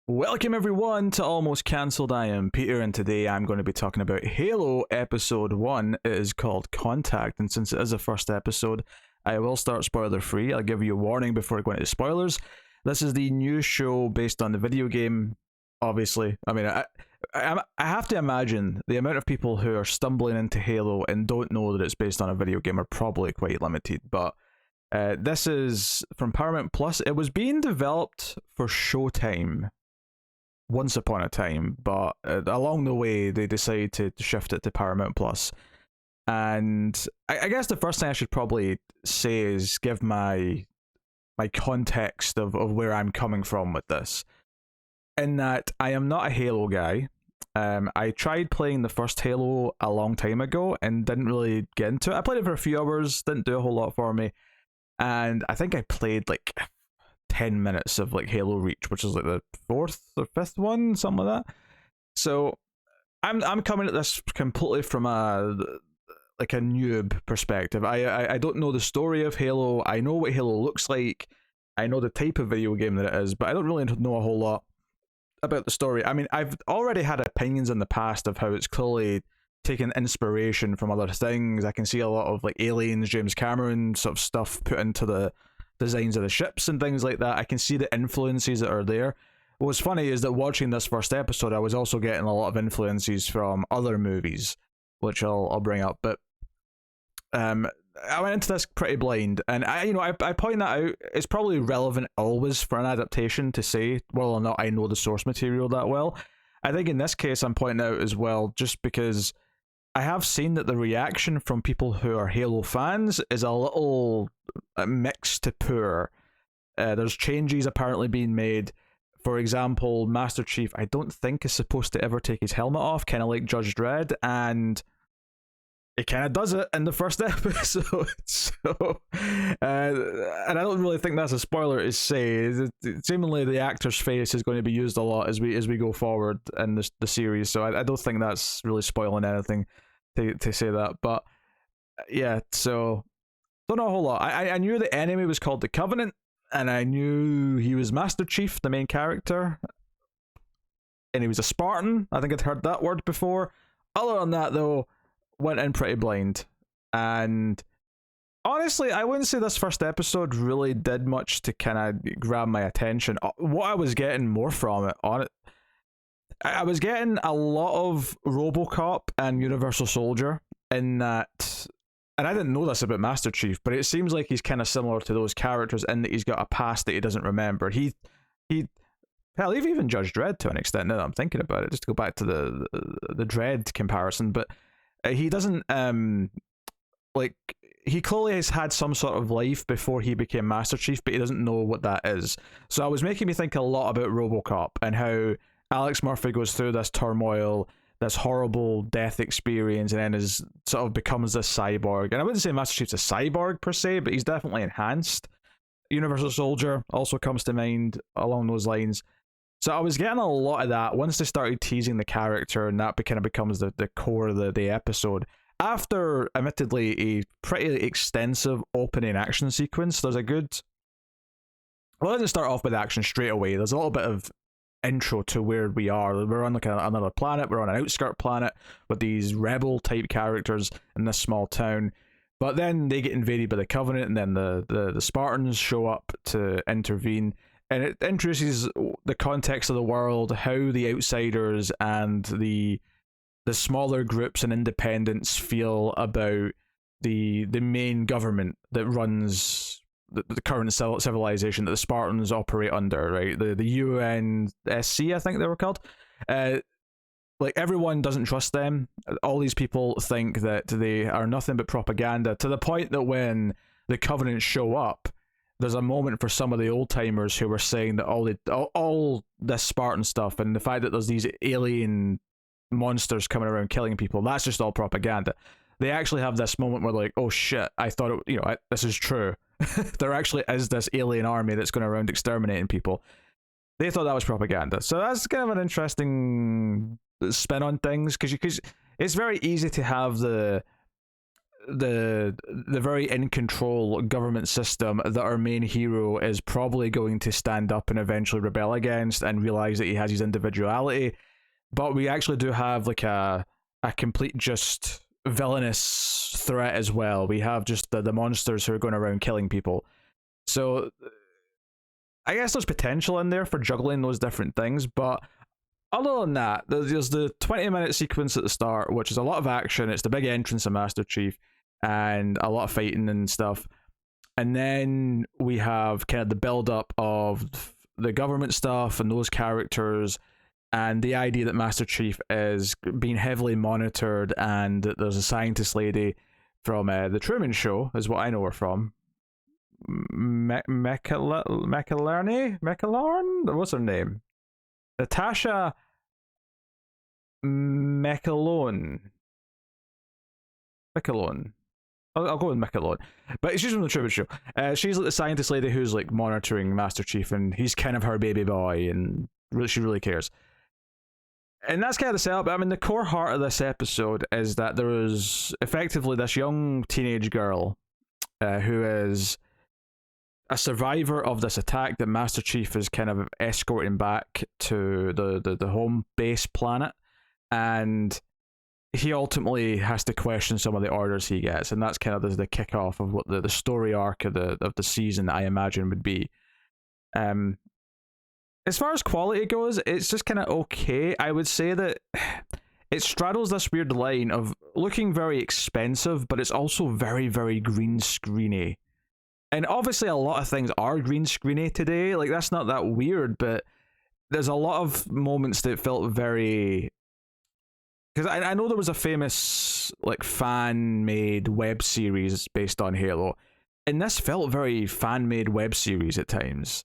Welcome everyone to Almost Cancelled. I am Peter, and today I'm going to be talking about Halo Episode 1. It is called Contact, and since it is the first episode, I will start spoiler free. I'll give you a warning before I go into spoilers. This is the new show based on the video game, obviously. I mean, I have to imagine the amount of people who are stumbling into Halo and don't know that it's based on a video game are probably quite limited, but this is from Paramount Plus. It was being developed for Showtime once upon a time, but along the way they decided to shift it to Paramount Plus. And I guess the first thing I should probably say is give my context of where I'm coming from with this. In that I am not a Halo guy. I tried playing the first Halo a long time ago and didn't really get into it. I played it for a few hours, didn't do a whole lot for me. And I think I played like 10 minutes of like Halo Reach, which is like the fourth or fifth one, something like that. So I'm coming at this completely from a noob perspective. I don't know the story of Halo. I know what Halo looks like. I know the type of video game that it is, but I don't really know a whole lot about the story. I mean, I've already had opinions in the past of how it's clearly taken inspiration from other things. I can see a lot of like Aliens, James Cameron sort of stuff put into the designs of the ships and things like that. I can see the influences that are there. What's funny is that watching this first episode, I was also getting a lot of influences from other movies, which I'll bring up. But I went into this pretty blind, and I point that out. It's probably relevant always for an adaptation to say whether or not I know the source material that well. I think in this case I'm pointing out as well, just because I have seen that the reaction from people who are Halo fans is a little mixed to poor. There's changes apparently being made. For example, Master Chief, I don't think is supposed to ever take his helmet off, kind of like Judge Dredd, and it kind of does it in the first episode. So, and I don't really think that's a spoiler to say. Seemingly, the actor's face is going to be used a lot as we go forward in the series. So I don't think that's really spoiling anything to say that. But yeah, so don't know a whole lot. I knew the enemy was called the Covenant, and I knew he was Master Chief, the main character, and he was a Spartan. I think I'd heard that word before. Other than that, though, went in pretty blind, and honestly I wouldn't say this first episode really did much to kind of grab my attention. What I was getting more from it, I was getting a lot of RoboCop and Universal Soldier in that, and I didn't know this about Master Chief, but it seems like he's kind of similar to those characters in that he's got a past that he doesn't remember. Hell, even Judge Dredd to an extent, now that I'm thinking about it, just to go back to the Dredd comparison. But he doesn't he clearly has had some sort of life before he became Master Chief, but he doesn't know what that is. So it was making me think a lot about RoboCop and how Alex Murphy goes through this turmoil, this horrible death experience, and then is sort of becomes this cyborg. And I wouldn't say Master Chief's a cyborg per se, but he's definitely enhanced. Universal Soldier also comes to mind along those lines. So I was getting a lot of that once they started teasing the character, and that kind of becomes the core of the episode. After, admittedly, a pretty extensive opening action sequence, there's a good... Well, let's start off with action straight away. There's a little bit of intro to where we are. We're on like another planet. We're on an outskirt planet with these rebel-type characters in this small town. But then they get invaded by the Covenant, and then the Spartans show up to intervene. And it introduces the context of the world, how the outsiders and the smaller groups and independents feel about the main government that runs the current civilization that the Spartans operate under, right? The UNSC, I think they were called. Like, everyone doesn't trust them. All these people think that they are nothing but propaganda, to the point that when the Covenant show up, there's a moment for some of the old timers who were saying that all this Spartan stuff and the fact that there's these alien monsters coming around killing people, that's just all propaganda. They actually have this moment where they're like, oh shit, I thought this is true. There actually is this alien army that's going around exterminating people. They thought that was propaganda. So that's kind of an interesting spin on things, because it's very easy to have the the very in control government system that our main hero is probably going to stand up and eventually rebel against and realize that he has his individuality. But we actually do have like a complete just villainous threat as well. We have just the monsters who are going around killing people. So I guess there's potential in there for juggling those different things, but other than that, there's the 20-minute sequence at the start, which is a lot of action. It's the big entrance of Master Chief and a lot of fighting and stuff. And then we have kind of the build-up of the government stuff and those characters, and the idea that Master Chief is being heavily monitored, and that there's a scientist lady from the Truman Show, is what I know her from. Mechalorn? What's her name? Natasha Mechalone. I'll go with Mechalone. But she's from the Truman Show. She's like the scientist lady who's like monitoring Master Chief, and he's kind of her baby boy, and she really cares. And that's kind of the setup. I mean, the core heart of this episode is that there is effectively this young teenage girl who is a survivor of this attack that Master Chief is kind of escorting back to the home base planet, and he ultimately has to question some of the orders he gets, and that's kind of the kickoff of what the story arc of the season, I imagine, would be. As far as quality goes, it's just kind of okay. I would say that it straddles this weird line of looking very expensive, but it's also very, very green screeny. And obviously a lot of things are green screeny today, like that's not that weird, but there's a lot of moments that felt very... Because I know there was a famous like fan-made web series based on Halo, and this felt very fan-made web series at times,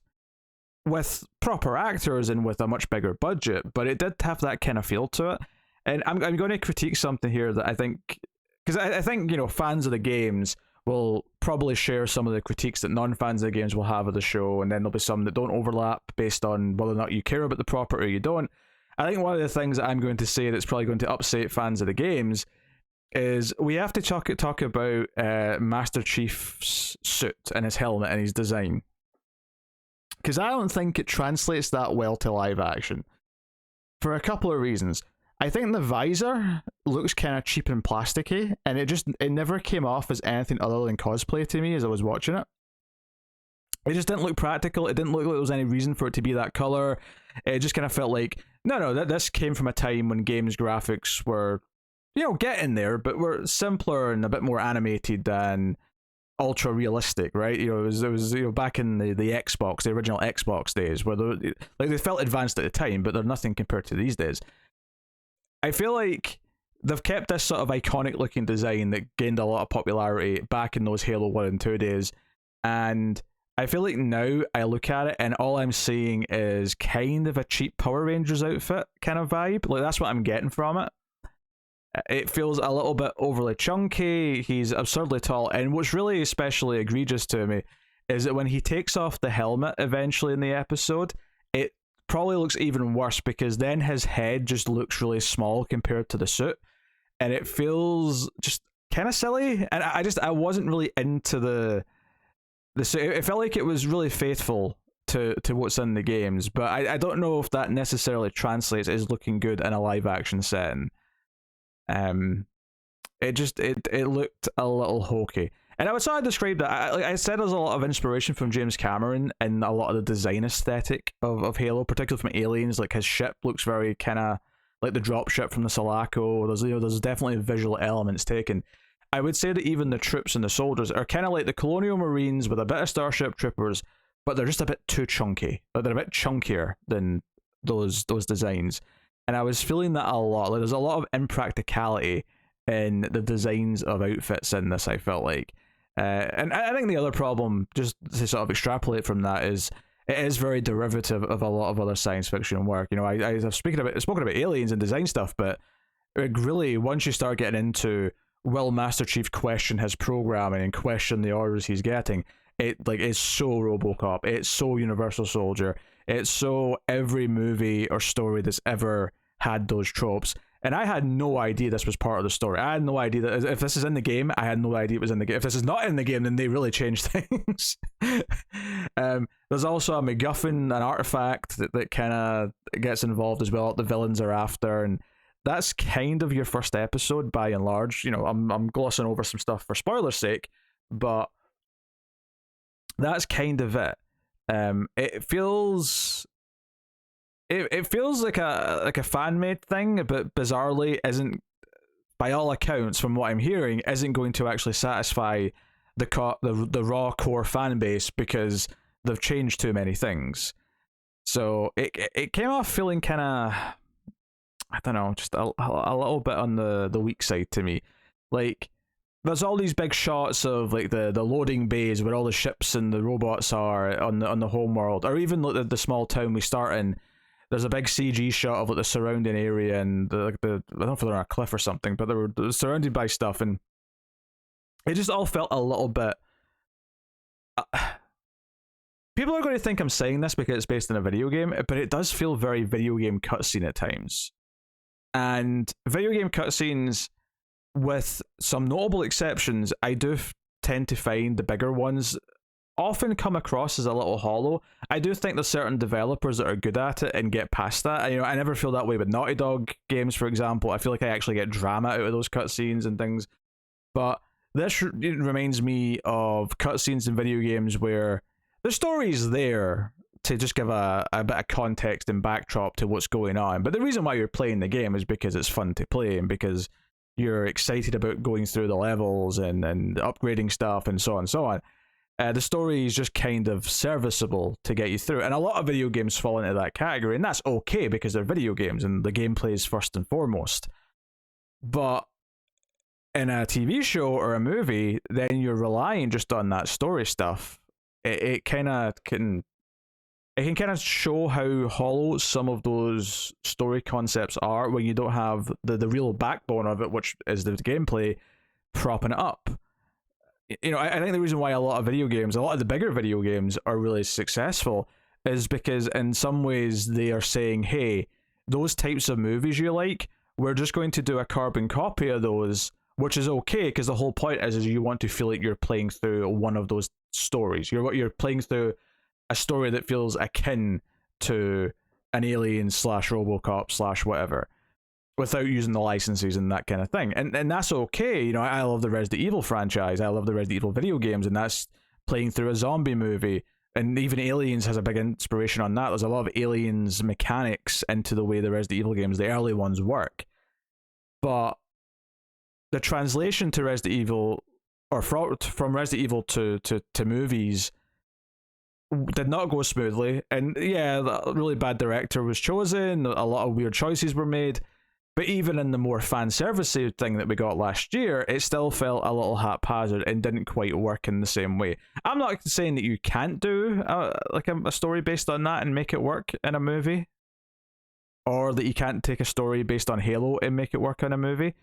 with proper actors and with a much bigger budget, but it did have that kind of feel to it. And I'm going to critique something here that I think... Because I think, you know, fans of the games will probably share some of the critiques that non-fans of the games will have of the show, and then there'll be some that don't overlap based on whether or not you care about the property or you don't. I think one of the things that I'm going to say that's probably going to upset fans of the games is we have to talk about Master Chief's suit and his helmet and his design. Because I don't think it translates that well to live action. For a couple of reasons. I think the visor looks kind of cheap and plasticky, and it never came off as anything other than cosplay to me as I was watching it. It just didn't look practical. It didn't look like there was any reason for it to be that color. It just kind of felt like, this came from a time when games graphics were, getting there, but were simpler and a bit more animated than ultra realistic, right? It was back in the Xbox, the original Xbox days, where they felt advanced at the time, but they're nothing compared to these days. I feel like they've kept this sort of iconic looking design that gained a lot of popularity back in those Halo 1 and 2 days, and I feel like now I look at it and all I'm seeing is kind of a cheap Power Rangers outfit kind of vibe. Like, that's what I'm getting from it. It feels a little bit overly chunky, he's absurdly tall, and what's really especially egregious to me is that when he takes off the helmet eventually in the episode, it probably looks even worse because then his head just looks really small compared to the suit, and it feels just kind of silly, and I wasn't really into the suit. It felt like it was really faithful to what's in the games, but I don't know if that necessarily translates as looking good in a live action setting. It looked a little hokey, and I would sort of describe that. I said there's a lot of inspiration from James Cameron in a lot of the design aesthetic of Halo, particularly from Aliens. Like, his ship looks very kind of like the drop ship from the Sulaco. There's definitely visual elements taken. I would say that even the troops and the soldiers are kind of like the Colonial Marines with a bit of Starship Troopers, but they're just a bit too chunky. Like, they're a bit chunkier than those designs. And I was feeling that a lot. Like, there's a lot of impracticality in the designs of outfits in this, I felt like. And I think the other problem, just to sort of extrapolate from that, is it is very derivative of a lot of other science fiction work. I've spoken about Aliens and design stuff, but really, once you start getting into will Master Chief question his programming and question the orders he's getting, it's so RoboCop, it's so Universal Soldier, it's so every movie or story that's ever had those tropes. And I had no idea this was part of the story. I had no idea that if this is in the game, I had no idea it was in the game. If this is not in the game, then they really changed things. There's also a MacGuffin, an artifact that kind of gets involved as well. The villains are after, and that's kind of your first episode by and large. I'm glossing over some stuff for spoilers' sake, but that's kind of it. It feels like a fan made thing, but bizarrely isn't, by all accounts from what I'm hearing, isn't going to actually satisfy the raw core fan base because they've changed too many things. So it came off feeling kind of, I don't know, just a little bit on the weak side to me. Like, there's all these big shots of like the loading bays where all the ships and the robots are on the home world, or even like the small town we start in. There's a big CG shot of like the surrounding area, and I don't know if they're on a cliff or something, but they were surrounded by stuff, and it just all felt a little bit. People are going to think I'm saying this because it's based on a video game, but it does feel very video game cutscene at times. And video game cutscenes, with some notable exceptions, I do tend to find the bigger ones often come across as a little hollow. I do think there's certain developers that are good at it and get past that. I never feel that way with Naughty Dog games, for example. I feel like I actually get drama out of those cutscenes and things. But this reminds me of cutscenes in video games where the story's there to just give a bit of context and backdrop to what's going on. But the reason why you're playing the game is because it's fun to play and because you're excited about going through the levels and upgrading stuff and so on and so on. The story is just kind of serviceable to get you through. And a lot of video games fall into that category, and that's okay because they're video games and the gameplay is first and foremost. But in a TV show or a movie, then you're relying just on that story stuff. It kind of can kind of show how hollow some of those story concepts are when you don't have the real backbone of it, which is the gameplay, propping it up. I think the reason why a lot of the bigger video games are really successful is because in some ways they are saying, hey, those types of movies you like, we're just going to do a carbon copy of those, which is okay because the whole point is you want to feel like you're playing through one of those stories. You're playing through a story that feels akin to an Alien / RoboCop / whatever, without using the licenses and that kind of thing. And that's okay. I love the Resident Evil franchise. I love the Resident Evil video games, and that's playing through a zombie movie. And even Aliens has a big inspiration on that. There's a lot of Aliens mechanics into the way the Resident Evil games, the early ones, work. But the translation to Resident Evil, or from Resident Evil to movies, did not go smoothly. And yeah, a really bad director was chosen, a lot of weird choices were made, but even in the more fan servicey thing that we got last year, it still felt a little haphazard and didn't quite work in the same way. I'm not saying that you can't do a story based on that and make it work in a movie, or that you can't take a story based on Halo and make it work in a movie,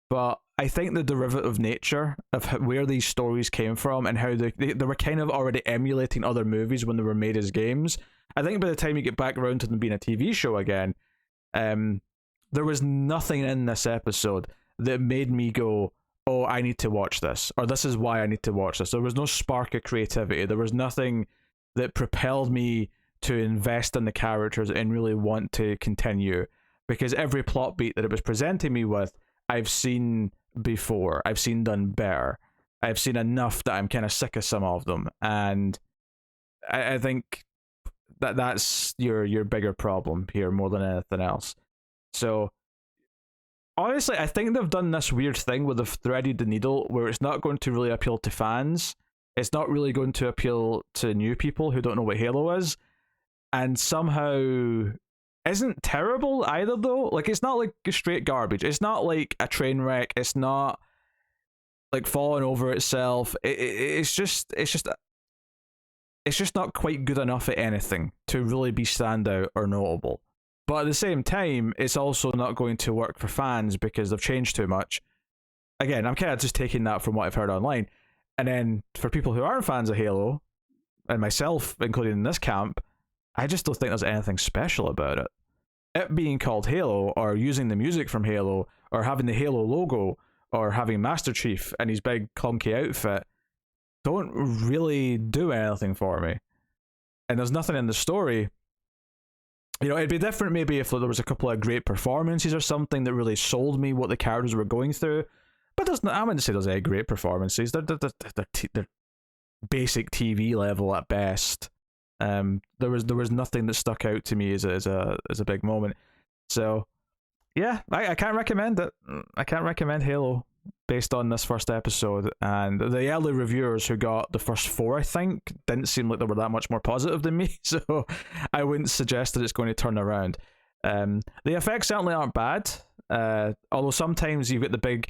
but I think the derivative nature of where these stories came from and how they were kind of already emulating other movies when they were made as games. I think by the time you get back around to them being a TV show again, there was nothing in this episode that made me go, oh, I need to watch this, or this is why I need to watch this. There was no spark of creativity. There was nothing that propelled me to invest in the characters and really want to continue, because every plot beat that it was presenting me with, I've seen before. I've seen done better. I've seen enough that I'm kind of sick of some of them, and I think that's your bigger problem here more than anything else. So honestly, I think they've done this weird thing where they've threaded the needle where it's not going to really appeal to fans. It's not really going to appeal to new people who don't know what Halo is, and somehow isn't terrible either though. Like, it's not like straight garbage. It's not like a train wreck. It's not like falling over itself. It's just not quite good enough at anything to really be standout or notable. But at the same time, it's also not going to work for fans because they've changed too much. Again, I'm kind of just taking that from what I've heard online. And then for people who aren't fans of Halo, and myself included in this camp, I just don't think there's anything special about it. it being called Halo, or using the music from Halo, or having the Halo logo, or having Master Chief in his big clunky outfit, don't really do anything for me. And there's nothing in the story. You know, it'd be different maybe if there was a couple of great performances or something that really sold me what the characters were going through. But there's not, I wouldn't say there's any great performances. They're basic TV level at best. There was nothing that stuck out to me as a big moment. So yeah, I can't recommend it. I can't recommend Halo based on this first episode. And the early reviewers who got the first 4, I think, didn't seem like they were that much more positive than me. So I wouldn't suggest that it's going to turn around. The effects certainly aren't bad. Although sometimes you've got the big,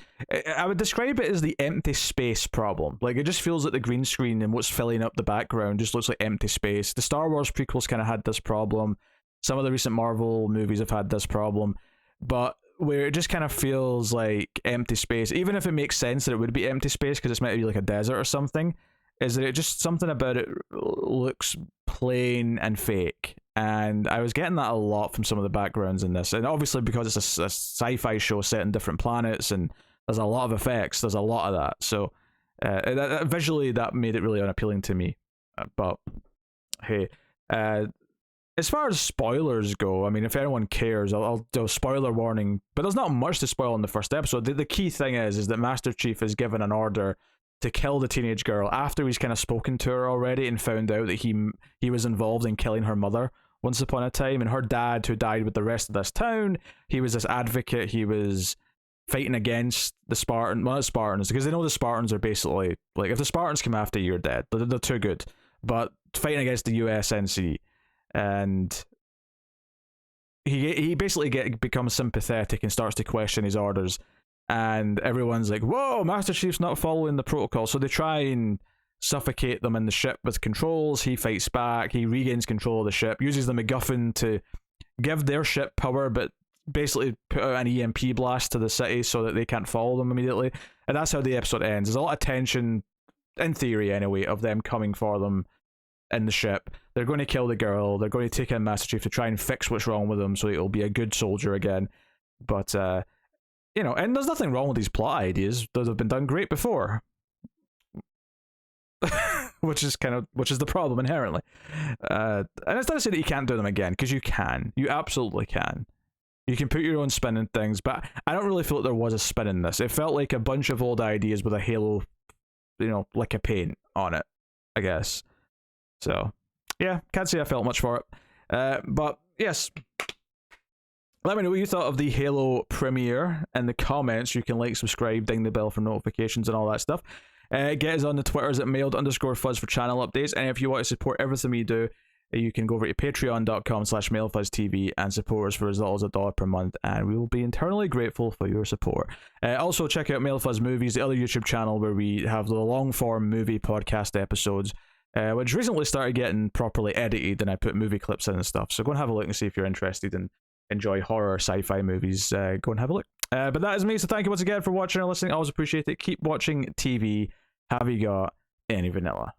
I would describe it as the empty space problem. Like, it just feels like the green screen and what's filling up the background just looks like empty space. The Star Wars prequels kind of had this problem. Some of the recent Marvel movies have had this problem, but where it just kind of feels like empty space, even if it makes sense that it would be empty space because it's meant to be like a desert or something, is that it just, something about it looks plain and fake. And I was getting that a lot from some of the backgrounds in this. And obviously, because it's a sci-fi show set in different planets and there's a lot of effects, there's a lot of that. So visually, that made it really unappealing to me. But hey, as far as spoilers go, I mean, if anyone cares, I'll do a spoiler warning. But there's not much to spoil in the first episode. The key thing is that Master Chief is given an order to kill the teenage girl after he's kind of spoken to her already and found out that he was involved in killing her mother once upon a time, and her dad, who died with the rest of this town, he was this advocate. He was fighting against the Spartans, because they know the Spartans are basically like, if the Spartans come after you, you're dead. They're too good. But fighting against the USNC, and he basically becomes sympathetic and starts to question his orders. And everyone's like, whoa, Master Chief's not following the protocol. So they try and suffocate them in the ship with controls. He fights back. He regains control of the ship, uses the MacGuffin to give their ship power, but basically put out an EMP blast to the city so that they can't follow them immediately. And that's how the episode ends. There's a lot of tension, in theory anyway, of them coming for them in the ship. They're going to kill the girl. They're going to take in Master Chief to try and fix what's wrong with him so he'll be a good soldier again. But you know, and there's nothing wrong with these plot ideas. Those have been done great before. which is the problem inherently. And it's not to say that you can't do them again, because you can. You absolutely can. You can put your own spin in things, but I don't really feel like there was a spin in this. It felt like a bunch of old ideas with a Halo, you know, like a paint on it, I guess. So, yeah, can't say I felt much for it. But, yes. Let me know what you thought of the Halo premiere in the comments. You can like, subscribe, ding the bell for notifications and all that stuff. Get us on the Twitters at mailed_fuzz for channel updates. And if you want to support everything we do, you can go over to patreon.com/mailfuzztv and support us for as little as $1 per month, and we will be eternally grateful for your support. Also, check out Mailfuzz Movies, the other YouTube channel where we have the long-form movie podcast episodes, which recently started getting properly edited, and I put movie clips in and stuff. So go and have a look and see if you're interested and enjoy horror or sci-fi movies. Go and have a look. But that is me, so thank you once again for watching and listening. I always appreciate it. Keep watching TV. Have you got any vanilla?